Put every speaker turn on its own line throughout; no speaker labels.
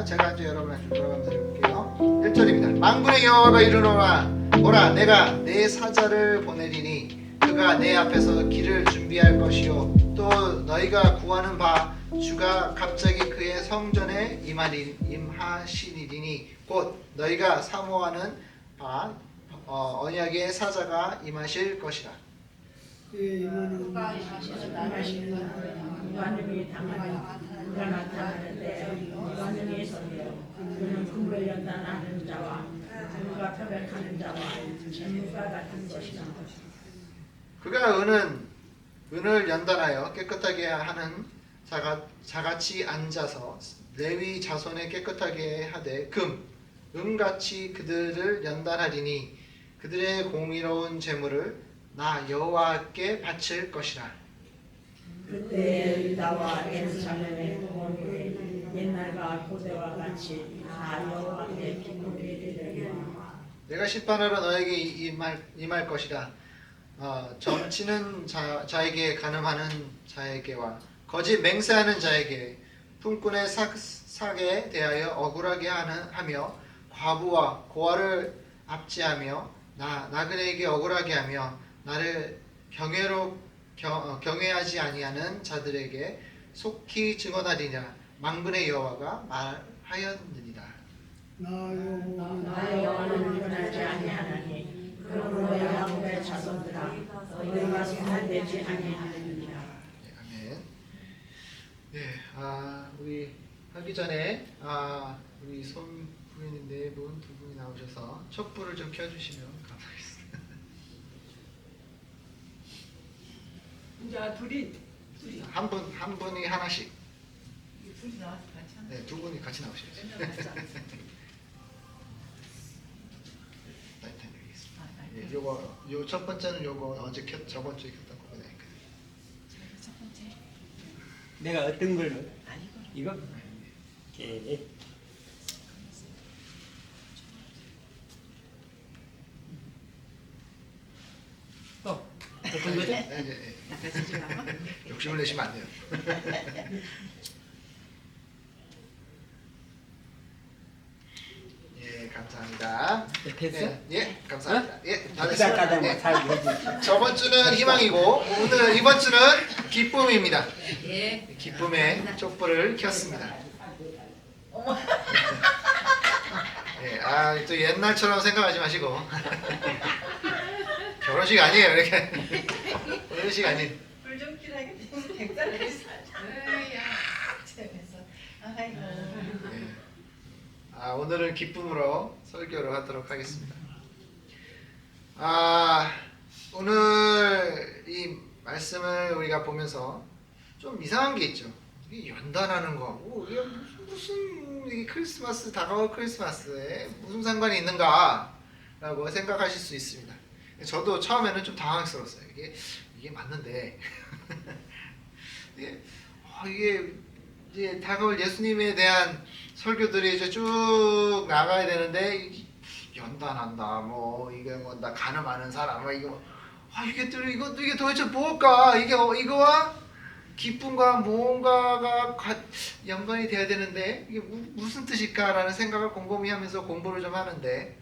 제가 이제 여러분한테 돌아가면서 읽을게요. 1절입니다. 만군의 여호와가 이르노라 보라 내가 내 사자를 보내리니 그가 내 앞에서 길을 준비할 것이요 또 너희가 구하는 바 주가 갑자기 그의 성전에 임하시리니 곧 너희가 사모하는 바 언약의 사자가 임하실 것이라.
그의 임하는
무관념이 당하는 그가 나타나는데 무관념이 서며 그는 금을 연단하는 자와 그가 표백하는 자와 재물과 같은 것이라.
그가 은을 연단하여 깨끗하게 하는 자같이 앉아서 레위 자손에 깨끗하게 하되 금같이 그들을 연단하리니 그들의 공의로운 재물을 나 여호와께 바칠 것이라.
그때 유다와 예루살렘의 공의를 옛날과 고대와 같이 다 여호와께 기쁨이 되리라.
내가 심판하러 너에게 임할 것이라. 점치는 자에게 간음하는 자에게와 거짓 맹세하는 자에게 품꾼의 삭에 대하여 억울하게 하며 과부와 고아를 압제하며 나그네에게 억울하게 하며 나를 경외하지 아니하는 자들에게 속히 증언하리라. 만군의 여호와가 말하였느니라.
나
여호와는 변하지 아니하나니 그러므로 야곱의 자손들아 너희가 소멸되지 아니하느니라.
아멘. 네, 우리 하기 전에 우리 손 부인인 네 분, 두 분이 나오셔서 촛불을 좀 켜주시면 감사하겠습니다.
이제 둘이
한 분이 하나씩.
둘이 나와서 같이 하는
네, 두 분이 같이 나오셔야죠. 예, 요 첫 번째는 요거 저번 주에 켰던 거거든요.
첫 번째
내가 어떤 걸로?
아니고
이거? 오케이. 또 어떤 거죠?
네.
약간 지지라고
욕심을 내시면 안 돼요. 예, 감사합니다.
됐어?
네, 예, 감사합니다. 예, 다
시작하다
됐습니다.
뭐 잘 모르지.
저번 주는 희망이고 이번 주는 기쁨입니다.
예.
기쁨의 촛불을 켰습니다. 예, 또 옛날처럼 생각하지 마시고 결혼식 아니에요, 이렇게 결혼식 아닌.
불좀 켜라게 백살을 했어. 으야, 재밌어. 아이고.
예. 오늘은 기쁨으로 설교를 하도록 하겠습니다. 오늘 이 말씀을 우리가 보면서 좀 이상한 게 있죠. 이게 연단하는 거하고 이게 무슨 이 크리스마스 다가올 크리스마스에 무슨 상관이 있는가라고 생각하실 수 있습니다. 저도 처음에는 좀 당황스러웠어요. 이게 맞는데 이게 이제 다가올 예수님에 대한 설교들이 이제 쭉 나가야 되는데 연단한다, 뭐 이게 뭐 나 간음하는 사람, 뭐 이거 이게 도대체 뭘까? 이거와 기쁨과 무언가가 연관이 돼야 되는데 이게 무슨 뜻일까라는 생각을 곰곰이 하면서 공부를 좀 하는데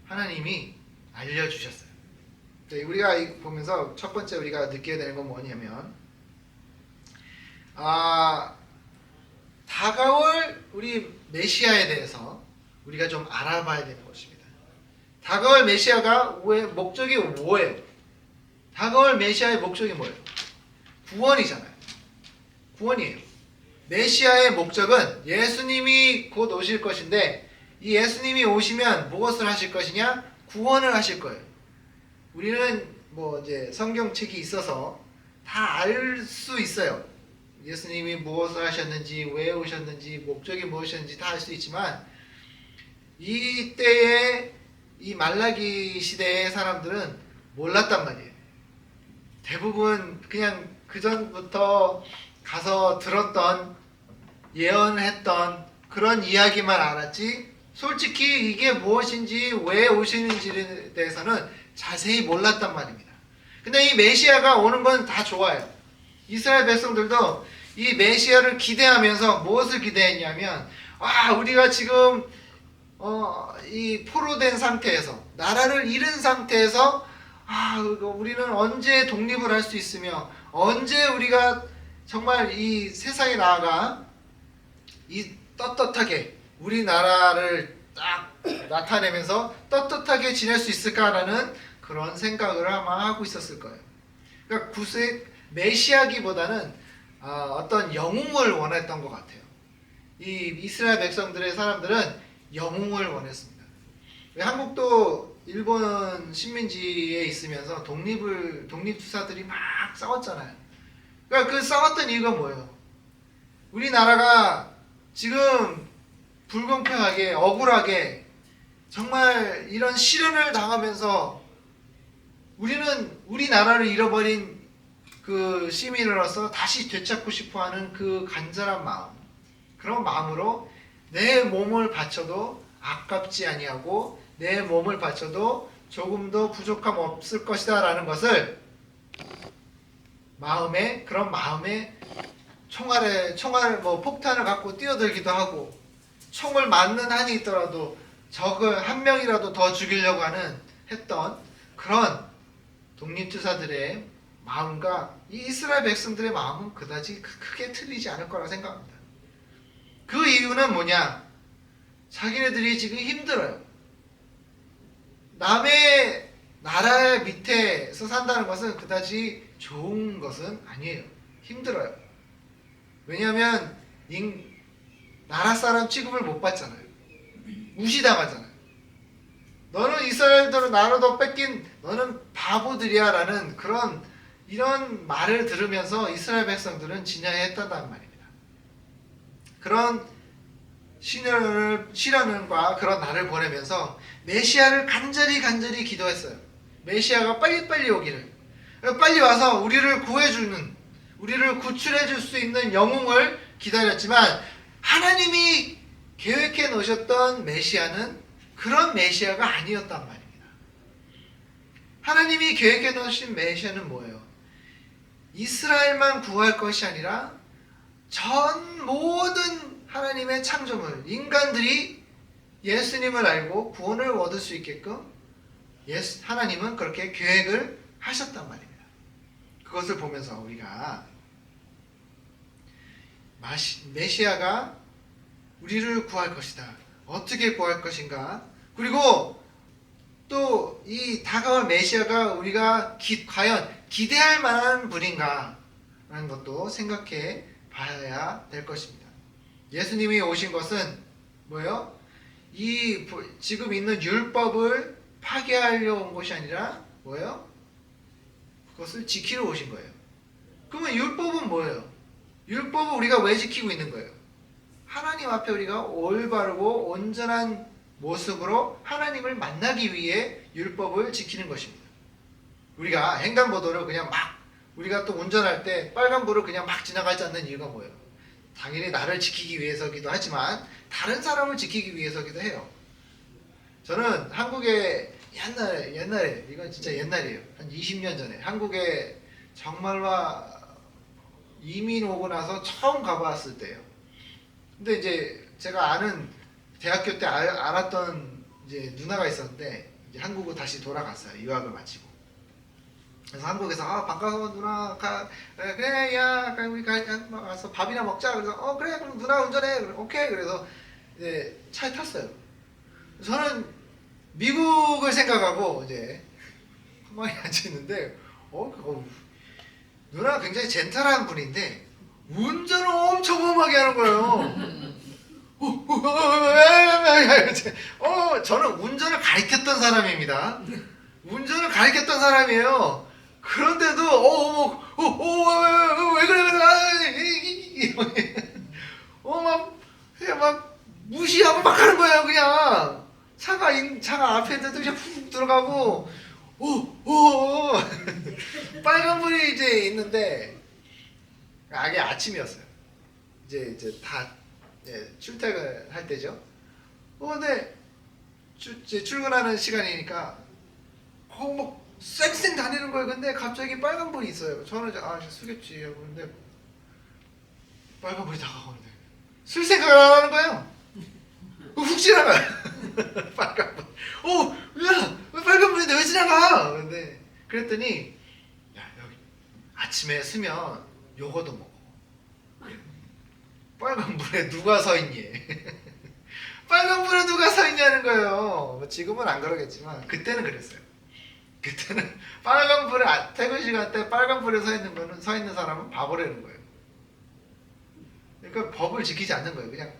하나님이 알려주셨어요. 우리가 보면서 첫 번째 우리가 느끼게 되는 건 뭐냐면 다가올 우리 메시아에 대해서 우리가 좀 알아봐야 되는 것입니다. 다가올 메시아가 목적이 뭐예요? 다가올 메시아의 목적이 뭐예요? 구원이잖아요. 구원이에요. 메시아의 목적은 예수님이 곧 오실 것인데 이 예수님이 오시면 무엇을 하실 것이냐? 구원을 하실 거예요. 우리는 뭐 이제 성경책이 있어서 다 알 수 있어요. 예수님이 무엇을 하셨는지, 왜 오셨는지, 목적이 무엇이었는지 다 알 수 있지만 이때의 이 말라기 시대의 사람들은 몰랐단 말이에요. 대부분 그냥 그 전부터 가서 들었던 예언했던 그런 이야기만 알았지 솔직히 이게 무엇인지 왜 오시는지에 대해서는 자세히 몰랐단 말입니다. 근데 이 메시아가 오는 건 다 좋아요. 이스라엘 백성들도 이 메시아를 기대하면서 무엇을 기대했냐면 우리가 지금 이 포로된 상태에서 나라를 잃은 상태에서 우리는 언제 독립을 할 수 있으며 언제 우리가 정말 이 세상에 나아가 이 떳떳하게 우리나라를 딱 나타내면서 떳떳하게 지낼 수 있을까라는 그런 생각을 아마 하고 있었을 거예요. 그러니까 구색 메시아기보다는 어떤 영웅을 원했던 것 같아요. 이 이스라엘 백성들의 사람들은 영웅을 원했습니다. 한국도 일본 식민지에 있으면서 독립투사들이 막 싸웠잖아요. 그러니까 그 싸웠던 이유가 뭐예요? 우리나라가 지금 불공평하게 억울하게 정말 이런 시련을 당하면서 우리는 우리나라를 잃어버린 그 시민으로서 다시 되찾고 싶어하는 그 간절한 마음, 그런 마음으로 내 몸을 바쳐도 아깝지 아니하고 내 몸을 바쳐도 조금도 부족함 없을 것이다 라는 것을 그런 마음에 총알 폭탄을 갖고 뛰어들기도 하고 총을 맞는 한이 있더라도 적을 한 명이라도 더 죽이려고 했던 그런 독립투사들의 마음과 이 이스라엘 백성들의 마음은 그다지 크게 틀리지 않을 거라 생각합니다. 그 이유는 뭐냐? 자기네들이 지금 힘들어요. 남의 나라 밑에서 산다는 것은 그다지 좋은 것은 아니에요. 힘들어요. 왜냐하면 나라 사람 취급을 못 받잖아요. 무시당하잖아요. 너는 이스라엘들은 나라도 뺏긴 너는 바보들이야 라는 이런 말을 들으면서 이스라엘 백성들은 진야했다는 말입니다. 그런 시련과 그런 날을 보내면서 메시아를 간절히 기도했어요. 메시아가 빨리빨리 오기를, 빨리 와서 우리를 구해주는, 우리를 구출해줄 수 있는 영웅을 기다렸지만 하나님이 계획해 놓으셨던 메시아는 그런 메시아가 아니었단 말입니다. 하나님이 계획해 놓으신 메시아는 뭐예요? 이스라엘만 구할 것이 아니라 전 모든 하나님의 창조물, 인간들이 예수님을 알고 구원을 얻을 수 있게끔 하나님은 그렇게 계획을 하셨단 말입니다. 그것을 보면서 우리가 메시아가 우리를 구할 것이다. 어떻게 구할 것인가? 그리고 또 이 다가올 메시아가 우리가 과연 기대할 만한 분인가? 라는 것도 생각해 봐야 될 것입니다. 예수님이 오신 것은 뭐예요? 지금 있는 율법을 파괴하려 온 것이 아니라 뭐예요? 그것을 지키러 오신 거예요. 그러면 율법은 뭐예요? 율법은 우리가 왜 지키고 있는 거예요? 하나님 앞에 우리가 올바르고 온전한 모습으로 하나님을 만나기 위해 율법을 지키는 것입니다. 우리가 횡단보도를 그냥 우리가 또 운전할 때 빨간불을 그냥 막 지나가지 않는 이유가 뭐예요? 당연히 나를 지키기 위해서기도 하지만 다른 사람을 지키기 위해서기도 해요. 저는 한국에 옛날에 이건 진짜 옛날이에요. 한 20년 전에 한국에 정말로 이민 오고 나서 처음 가봤을 때예요. 근데 이제 제가 아는 대학교 때 알았던 이제 누나가 있었는데 이제 한국으로 다시 돌아갔어요. 유학을 마치고. 그래서 한국에서 반가워 누나 그래 야 우리 가서 밥이나 먹자. 그래서 그래 그럼 누나 운전해. 오케이. 그래서 이제 차에 탔어요. 저는 미국을 생각하고 이제 가만히 앉아 있는데 누나가 굉장히 젠틀한 분인데 운전을 엄청 험하게 하는 거예요. 저는 운전을 가르쳤던 사람입니다. 운전을 가르쳤던 사람이에요. 그런데도 왜 그래 막 무시하고 막 하는 거예요. 그냥 차가 앞에 있는데 그냥 훅 들어가고 빨간불이 이제 있는데 이게 아침이었어요. 이제 다 출퇴근할 때죠. 근데 이제 출근하는 시간이니까 막 쌩쌩 다니는 거예요. 근데 갑자기 빨간불이 있어요. 저는 이제 쓰겠지 하고 근데 빨간불이 다가오는데 쓸 생각을 안 하는 거예요. 툭 지나가요. 빨간불. 오, 야, 왜 빨간불인데 왜 지나가? 근데 그랬더니 야, 여기 아침에 쓰면 요거도 먹어. 빨간불에 누가 서 있니? 빨간불에 누가 서 있냐는 거예요. 뭐 지금은 안 그러겠지만 그때는 그랬어요. 그때는 빨간불에 퇴근 시간 때 빨간불에 서 있는 사람은 바보라는 거예요. 그러니까 법을 지키지 않는 거예요. 그냥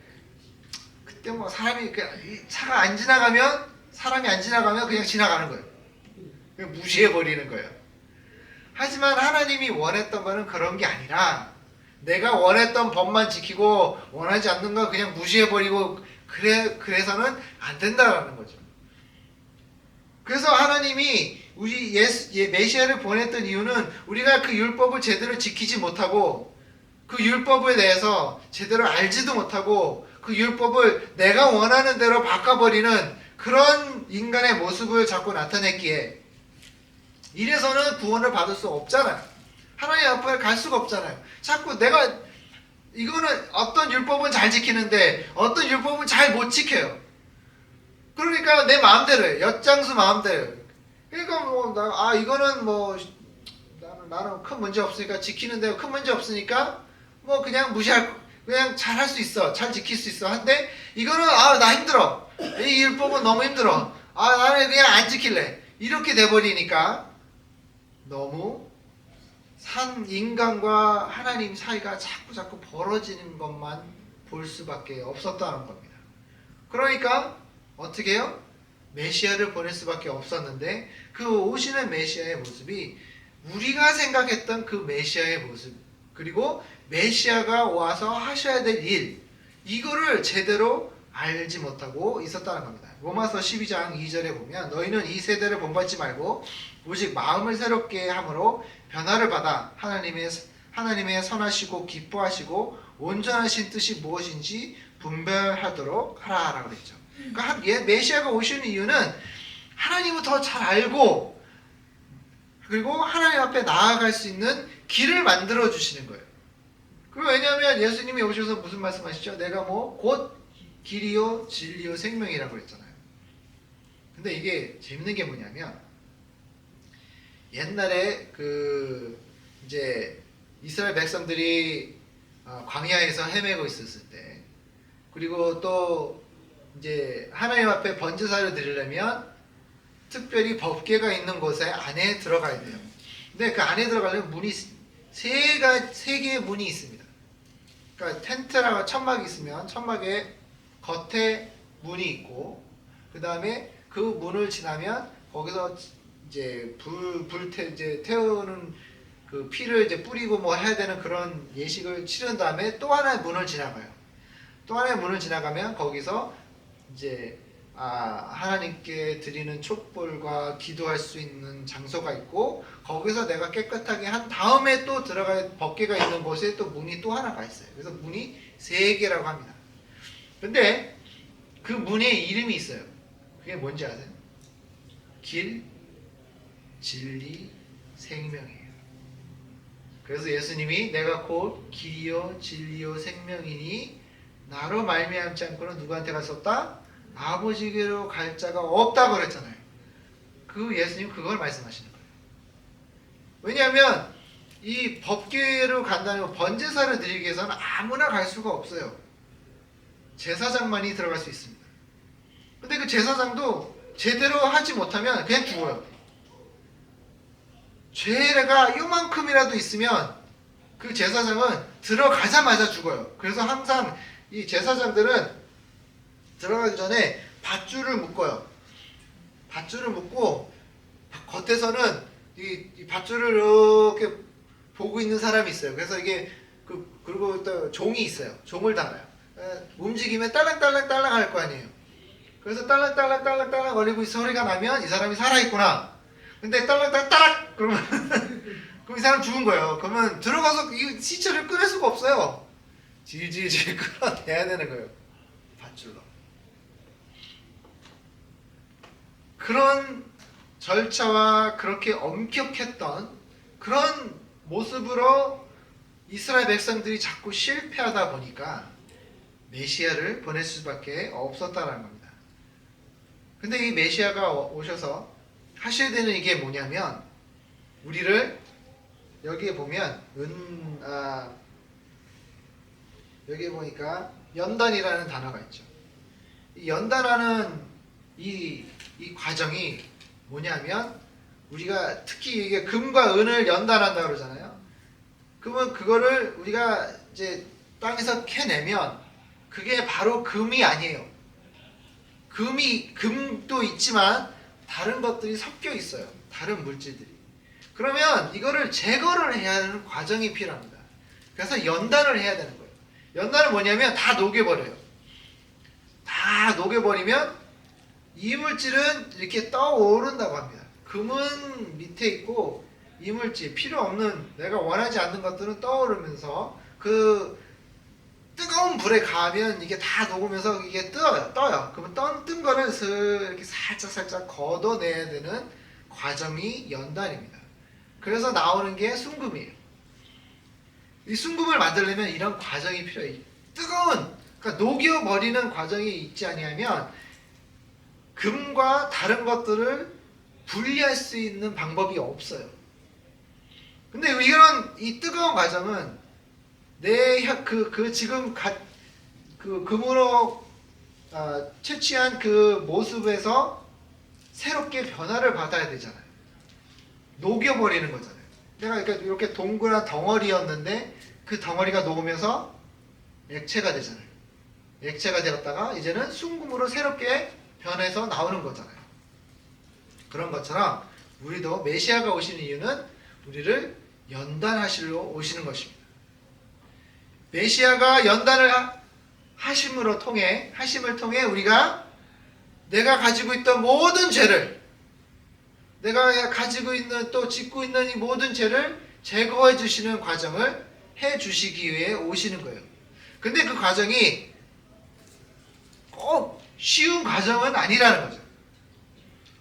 그때 뭐 사람이 이 차가 안 지나가면 사람이 안 지나가면 그냥 지나가는 거예요. 그냥 무시해 버리는 거예요. 하지만 하나님이 원했던 거는 그런 게 아니라 내가 원했던 법만 지키고 원하지 않는 거 그냥 무시해 버리고 그래서는 안 된다라는 거죠. 그래서 하나님이 우리 메시아를 보냈던 이유는 우리가 그 율법을 제대로 지키지 못하고 그 율법에 대해서 제대로 알지도 못하고 그 율법을 내가 원하는 대로 바꿔버리는 그런 인간의 모습을 자꾸 나타냈기에 이래서는 구원을 받을 수 없잖아요. 하나님 앞에 갈 수가 없잖아요. 자꾸 내가 이거는 어떤 율법은 잘 지키는데 어떤 율법은 잘 못 지켜요. 그러니까 내 마음대로 해요. 엿장수 마음대로. 그러니까 뭐 이거는 뭐 나는 큰 문제 없으니까 지키는데 큰 문제 없으니까 뭐 그냥 그냥 잘 할 수 있어. 잘 지킬 수 있어. 한데 이거는 나 힘들어. 이 율법은 너무 힘들어. 나는 그냥 안 지킬래. 이렇게 돼버리니까 너무 인간과 하나님 사이가 자꾸 벌어지는 것만 볼 수밖에 없었다는 겁니다. 그러니까 어떻게 해요? 메시아를 보낼 수밖에 없었는데 그 오시는 메시아의 모습이 우리가 생각했던 그 메시아의 모습 그리고 메시아가 와서 하셔야 될 일 이거를 제대로 알지 못하고 있었다는 겁니다. 로마서 12장 2절에 보면 너희는 이 세대를 본받지 말고 오직 마음을 새롭게 함으로 변화를 받아 하나님의 선하시고 기뻐하시고 온전하신 뜻이 무엇인지 분별하도록 하라라고 그랬죠. 그러니까 메시아가 오시는 이유는 하나님을 더 잘 알고 그리고 하나님 앞에 나아갈 수 있는 길을 만들어 주시는 거예요. 그리고 왜냐하면 예수님이 오셔서 무슨 말씀하시죠? 내가 곧 길이요 진리요 생명이라고 그랬잖아요. 근데 이게 재밌는 게 뭐냐면 옛날에 이제 이스라엘 백성들이 광야에서 헤매고 있었을 때 그리고 또 이제 하나님 앞에 번제사를 드리려면 특별히 법궤가 있는 곳에 안에 들어가야 돼요. 근데 그 안에 들어가려면 문이 세 개의 문이 있습니다. 그러니까 텐트라고 천막이 있으면 천막에 겉에 문이 있고 그 다음에 그 문을 지나면 거기서 이제 이제 태우는 그 피를 이제 뿌리고 뭐 해야 되는 그런 예식을 치른 다음에 또 하나의 문을 지나가요. 또 하나의 문을 지나가면 거기서 이제 하나님께 드리는 촛불과 기도할 수 있는 장소가 있고 거기서 내가 깨끗하게 한 다음에 또 들어갈 법궤가 있는 곳에 또 문이 또 하나가 있어요. 그래서 문이 3개라고 합니다. 근데 그 문에 이름이 있어요. 그게 뭔지 아세요? 길, 진리, 생명이에요. 그래서 예수님이 내가 곧 길이요 진리요 생명이니 나로 말미암지 않고는 누구한테 갈 수 없다? 아버지께로 갈 자가 없다고 그랬잖아요. 그 예수님 그걸 말씀하시는 거예요. 왜냐하면 이 법궤로 간다는 번제사를 드리기 위해서는 아무나 갈 수가 없어요. 제사장만이 들어갈 수 있습니다. 근데 그 제사장도 제대로 하지 못하면 그냥 죽어요. 죄가 요만큼이라도 있으면 그 제사장은 들어가자마자 죽어요. 그래서 항상 이 제사장들은 들어가기 전에 밧줄을 묶어요. 밧줄을 묶고 겉에서는 이 밧줄을 이렇게 보고 있는 사람이 있어요. 그래서 이게 그리고 또 종이 있어요. 종을 달아요. 움직이면 딸랑딸랑딸랑 할 거 아니에요. 그래서 딸랑딸랑딸랑딸랑 거리고 소리가 나면 이 사람이 살아있구나. 근데 딸랑딸랑 그러면 그럼 이 사람 죽은 거예요. 그러면 들어가서 이 시체를 꺼낼 수가 없어요. 질질질 끌어내야 되는 거예요. 밧줄로. 그런 절차와 그렇게 엄격했던 그런 모습으로 이스라엘 백성들이 자꾸 실패하다 보니까 메시아를 보낼 수밖에 없었다는 겁니다. 근데 이 메시아가 오셔서 하셔야 되는 이게 뭐냐면 우리를 여기에 보면 여기에 보니까 연단이라는 단어가 있죠. 이 연단하는 이 과정이 뭐냐면 우리가 특히 이게 금과 은을 연단한다 그러잖아요. 그러면 그거를 우리가 이제 땅에서 캐내면 그게 바로 금이 아니에요. 금도 있지만 다른 것들이 섞여 있어요. 다른 물질들이. 그러면 이거를 제거를 해야 하는 과정이 필요합니다. 그래서 연단을 해야 되는 거예요. 연단은 뭐냐면 다 녹여버려요. 다 녹여버리면 이물질은 이렇게 떠오른다고 합니다. 금은 밑에 있고 이물질, 필요 없는 내가 원하지 않는 것들은 떠오르면서 그 뜨거운 불에 가면 이게 다 녹으면서 이게 떠요. 그러면 뜬 거를 이렇게 살짝 걷어내야 되는 과정이 연단입니다. 그래서 나오는 게 순금이에요. 이 순금을 만들려면 이런 과정이 필요해요. 그러니까 녹여버리는 과정이 있지 아니하면 금과 다른 것들을 분리할 수 있는 방법이 없어요. 근데 이 뜨거운 과정은 지금 그 금으로 채취한 그 모습에서 새롭게 변화를 받아야 되잖아요. 녹여버리는 거잖아요. 내가 이렇게 동그란 덩어리였는데 그 덩어리가 녹으면서 액체가 되잖아요. 액체가 되었다가 이제는 순금으로 새롭게 변해서 나오는 거잖아요. 그런 것처럼 우리도 메시아가 오시는 이유는 우리를 연단하시러 오시는 것입니다. 메시아가 연단을 하심을 통해 우리가 내가 가지고 있던 모든 죄를, 내가 가지고 있는 또 짓고 있는 이 모든 죄를 제거해 주시는 과정을 해 주시기 위해 오시는 거예요. 근데 그 과정이 꼭 쉬운 과정은 아니라는 거죠.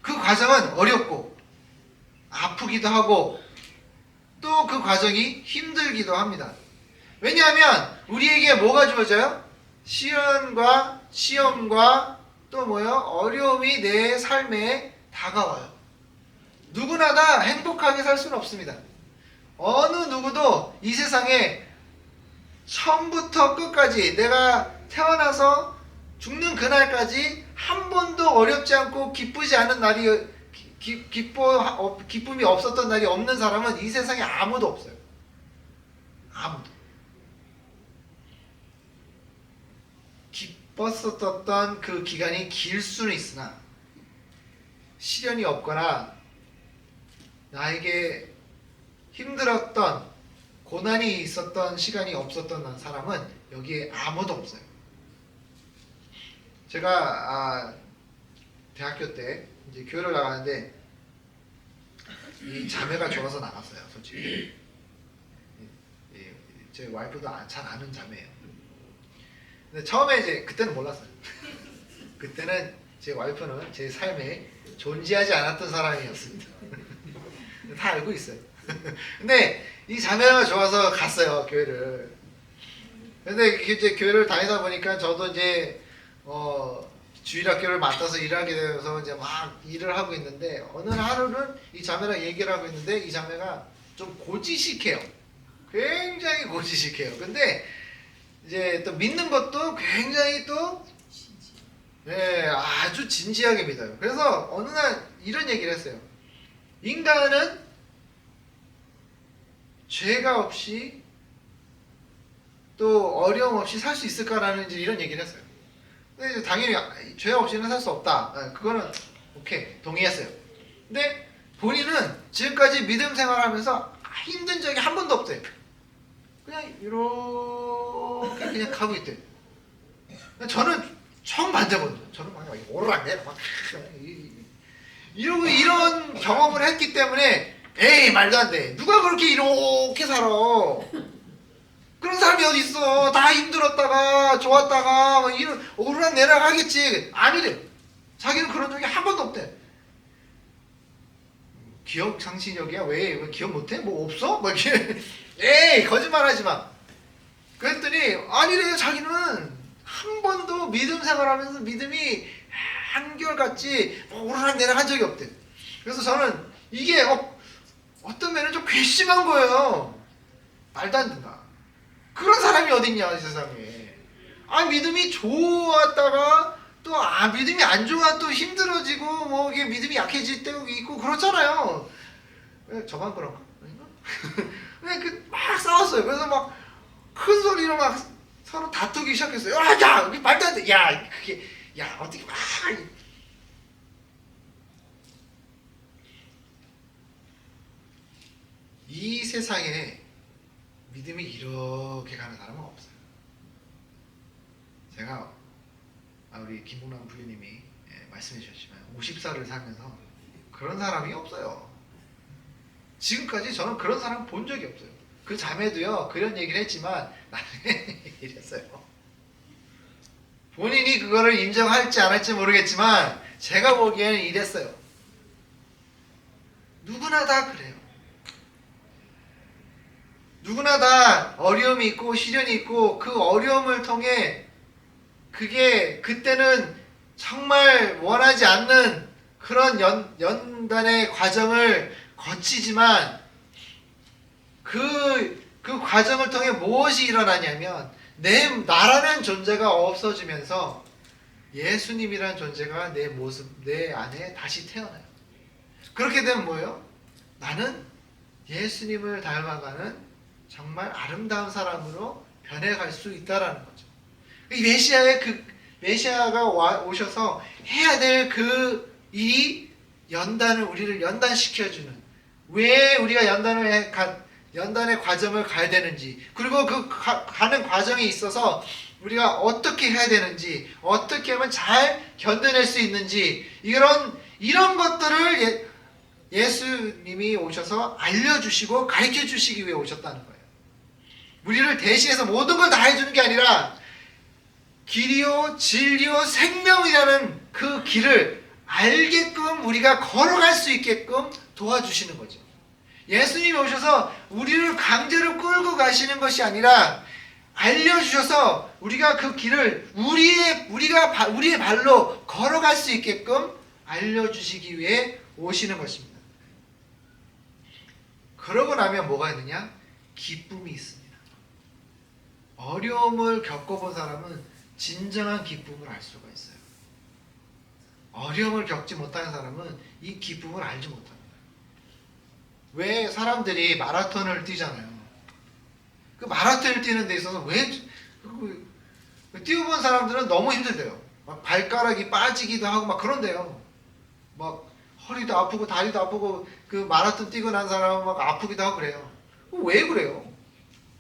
그 과정은 어렵고 아프기도 하고 또 그 과정이 힘들기도 합니다. 왜냐하면 우리에게 뭐가 주어져요? 시험과 또 어려움이 내 삶에 다가와요. 누구나 다 행복하게 살 수는 없습니다. 어느 누구도 이 세상에 처음부터 끝까지 내가 태어나서 죽는 그날까지 한 번도 어렵지 않고 기쁘지 않은 날이 기쁨이 없었던 날이 없는 사람은 이 세상에 아무도 없어요. 아무도. 기뻤었던 그 기간이 길 수는 있으나 시련이 없거나 나에게 힘들었던 고난이 있었던 시간이 없었던 사람은 여기에 아무도 없어요. 제가 대학교 때 이제 교회를 나가는데 이 자매가 좋아서 나갔어요. 솔직히 제 와이프도 잘 아는 자매예요. 근데 처음에 이제 그때는 몰랐어요. 그때는 제 와이프는 제 삶에 존재하지 않았던 사람이었습니다. 다 알고 있어요. 근데 이 자매가 좋아서 갔어요, 교회를. 근데 이제 교회를 다니다 보니까 저도 이제 주일학교를 맡아서 일하게 되어서 이제 막 일을 하고 있는데 어느 하루는 이 자매랑 얘기를 하고 있는데 이 자매가 좀 고지식해요. 굉장히 고지식해요. 근데 이제 또 믿는 것도 굉장히 또 아주 진지하게 믿어요. 그래서 어느 날 이런 얘기를 했어요. 인간은 죄가 없이 또 어려움 없이 살 수 있을까라는 이런 얘기를 했어요. 근데 이제 당연히 죄 없이는 살 수 없다. 그거는 오케이 동의했어요. 근데 본인은 지금까지 믿음 생활하면서 힘든 적이 한 번도 없대요. 그냥 이렇게 그냥 가고 있대요. 저는 정반대거든요. 저는 막 오르락내리락 막 이러고 이런 경험을 했기 때문에 에이 말도 안 돼. 누가 그렇게 이렇게 살아? 그런 사람이 어디 있어? 다 힘들었다가 좋았다가 막 이런 오르락내리락 하겠지. 아니래. 자기는 그런 적이 한 번도 없대. 기억 상실력이야? 왜 기억 못해? 뭐 없어? 막 이렇게 에이 거짓말하지 마. 그랬더니 아니래. 자기는 한 번도 믿음 생활하면서 믿음이 한결같이 오르락내락 한 적이 없대요. 그래서 저는 이게 어떤 면은 좀 괘씸한 거예요. 말도 안 된다. 그런 사람이 어딨냐 이 세상에. 믿음이 좋았다가 또 믿음이 안 좋아 또 힘들어지고 뭐 이게 믿음이 약해질 때도 있고 그렇잖아요. 왜 저만 그런가? 아닌가? 막 싸웠어요. 그래서 막 큰 소리로 막 서로 다투기 시작했어요. 야, 말도 안 돼. 야, 그게 어떻게 막 이 세상에 믿음이 이렇게 가는 사람은 없어요. 제가 우리 김봉남 부유님이 말씀해 주셨지만 50살을 살면서 그런 사람이 없어요. 지금까지 저는 그런 사람 본 적이 없어요. 그 자매도요 그런 얘기를 했지만 나중에 이랬어요. 본인이 그거를 인정할지 안 할지 모르겠지만 제가 보기에는 이랬어요. 누구나 다 그래요. 누구나 다 어려움이 있고 시련이 있고 그 어려움을 통해 그게 그때는 정말 원하지 않는 그런 연단의 과정을 거치지만 그 과정을 통해 무엇이 일어나냐면 나라는 존재가 없어지면서 예수님이라는 존재가 내 안에 다시 태어나요. 그렇게 되면 뭐예요? 나는 예수님을 닮아가는 정말 아름다운 사람으로 변해갈 수 있다라는 거죠. 이 메시아가 오셔서 해야 될 그 일이 우리를 연단시켜주는, 왜 우리가 연단의 과정을 가야 되는지, 그리고 그 가는 과정에 있어서 우리가 어떻게 해야 되는지, 어떻게 하면 잘 견뎌낼 수 있는지, 이런 것들을 예수님이 오셔서 알려주시고 가르쳐 주시기 위해 오셨다는 거예요. 우리를 대신해서 모든 걸 다 해주는 게 아니라 길이요 진리요 생명이라는 그 길을 알게끔 우리가 걸어갈 수 있게끔 도와주시는 거죠. 예수님이 오셔서 우리를 강제로 끌고 가시는 것이 아니라 알려주셔서 우리가 그 길을 우리의 발로 걸어갈 수 있게끔 알려주시기 위해 오시는 것입니다. 그러고 나면 뭐가 있느냐? 기쁨이 있습니다. 어려움을 겪어본 사람은 진정한 기쁨을 알 수가 있어요. 어려움을 겪지 못하는 사람은 이 기쁨을 알지 못합니다. 왜 사람들이 마라톤을 뛰잖아요. 그 마라톤을 뛰는 데 있어서 뛰어본 사람들은 너무 힘들대요. 막 발가락이 빠지기도 하고 막 그런데요. 막 허리도 아프고 다리도 아프고 그 마라톤 뛰고 난 사람은 막 아프기도 하고 그래요. 왜 그래요?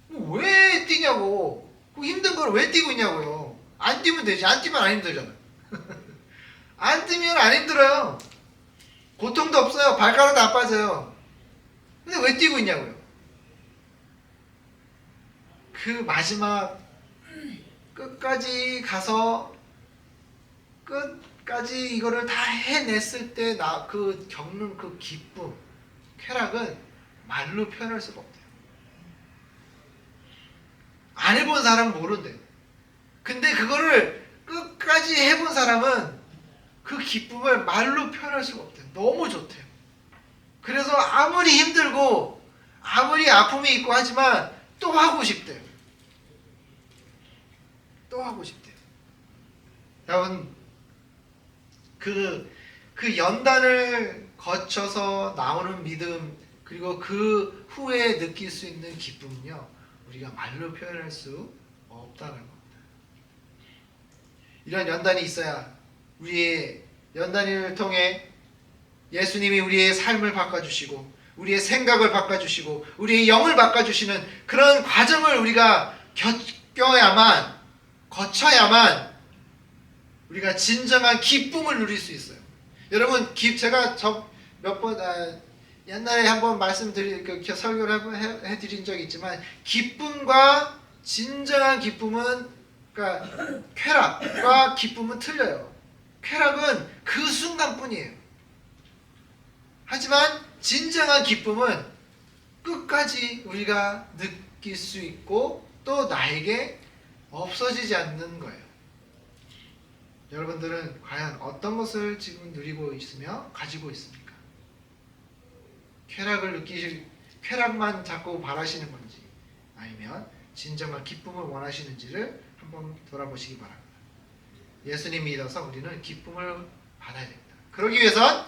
왜 뛰냐고. 그 힘든 걸 왜 뛰고 있냐고요. 안 뛰면 되지. 안 뛰면 안 힘들잖아. 안 뛰면 안 힘들어요. 고통도 없어요. 발가락도 안 빠져요. 근데 왜 뛰고 있냐고요. 그 마지막 끝까지 가서 끝까지 이거를 다 해냈을 때 그 겪는 그 기쁨, 쾌락은 말로 표현할 수가 없대요. 안 해본 사람은 모른대요. 근데 그거를 끝까지 해본 사람은 그 기쁨을 말로 표현할 수가 없대요. 너무 좋대요. 그래서 아무리 힘들고 아무리 아픔이 있고 하지만 또 하고 싶대요. 또 하고 싶대요. 여러분, 그 연단을 거쳐서 나오는 믿음, 그리고 그 후에 느낄 수 있는 기쁨은요, 우리가 말로 표현할 수 없다는 겁니다. 이런 연단이 있어야 우리의 연단을 통해 예수님이 우리의 삶을 바꿔주시고 우리의 생각을 바꿔주시고 우리의 영을 바꿔주시는 그런 과정을 우리가 거쳐야만 우리가 진정한 기쁨을 누릴 수 있어요. 여러분, 제가 옛날에 한번 설교를 해드린 적이 있지만, 기쁨과 진정한 기쁨은, 그러니까 쾌락과 기쁨은 틀려요. 쾌락은 그 순간뿐이에요. 하지만 진정한 기쁨은 끝까지 우리가 느낄 수 있고 또 나에게 없어지지 않는 거예요. 여러분들은 과연 어떤 것을 지금 누리고 있으며 가지고 있습니까? 쾌락만 자꾸 바라시는 건지, 아니면 진정한 기쁨을 원하시는지를 한번 돌아보시기 바랍니다. 예수님 믿어서 우리는 기쁨을 받아야 됩니다. 그러기 위해선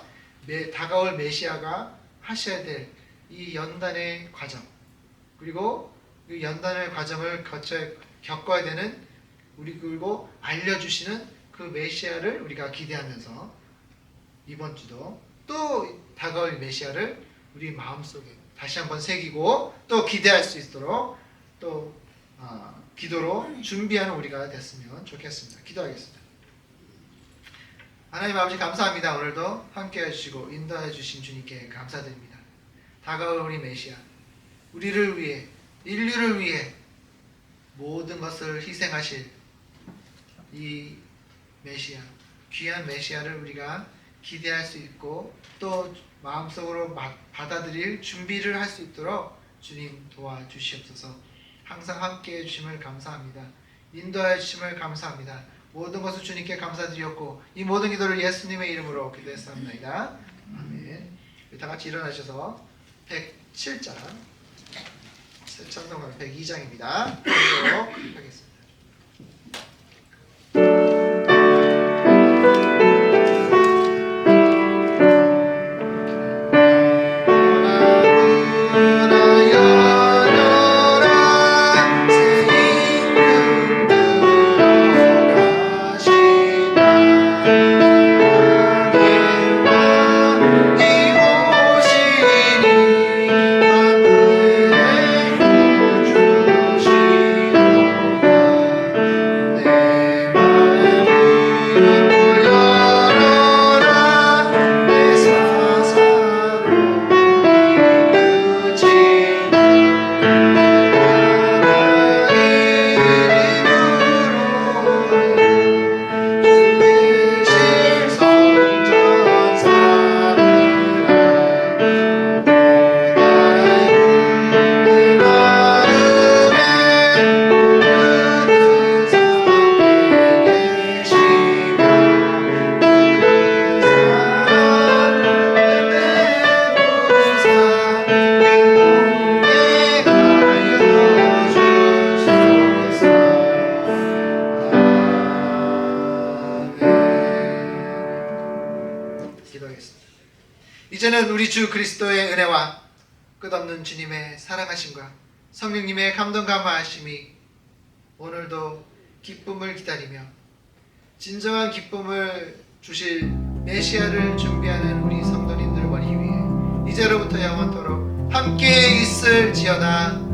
다가올 메시아가 하셔야 될 이 연단의 과정, 그리고 이 연단의 과정을 겪어야 되는 그리고 알려주시는 그 메시아를 우리가 기대하면서 이번 주도 또 다가올 메시아를 우리 마음속에 다시 한번 새기고 또 기대할 수 있도록 또 기도로 준비하는 우리가 됐으면 좋겠습니다. 기도하겠습니다. 하나님 아버지 감사합니다. 오늘도 함께 해주시고 인도해 주신 주님께 감사드립니다. 다가올 우리 메시아, 우리를 위해, 인류를 위해 모든 것을 희생하실 이 메시아, 귀한 메시아를 우리가 기대할 수 있고 또 마음속으로 받아들일 준비를 할 수 있도록 주님 도와주시옵소서. 항상 함께해 주심을 감사합니다. 인도하여 주심을 감사합니다. 모든 것을 주님께 감사드렸고 이 모든 기도를 예수님의 이름으로 기도했사옵나이다. 아멘. 다 같이 일어나셔서 107장 찬송가 102장입니다. 보도록 하겠습니다. 이제는 우리 주 그리스도의 은혜와 끝없는 주님의 사랑하심과 성령님의 감동 감화하심이 오늘도 기쁨을 기다리며 진정한 기쁨을 주실 메시아를 준비하는 우리 성도님들 머리 위에 이제로부터 영원토록 함께 있을지어다.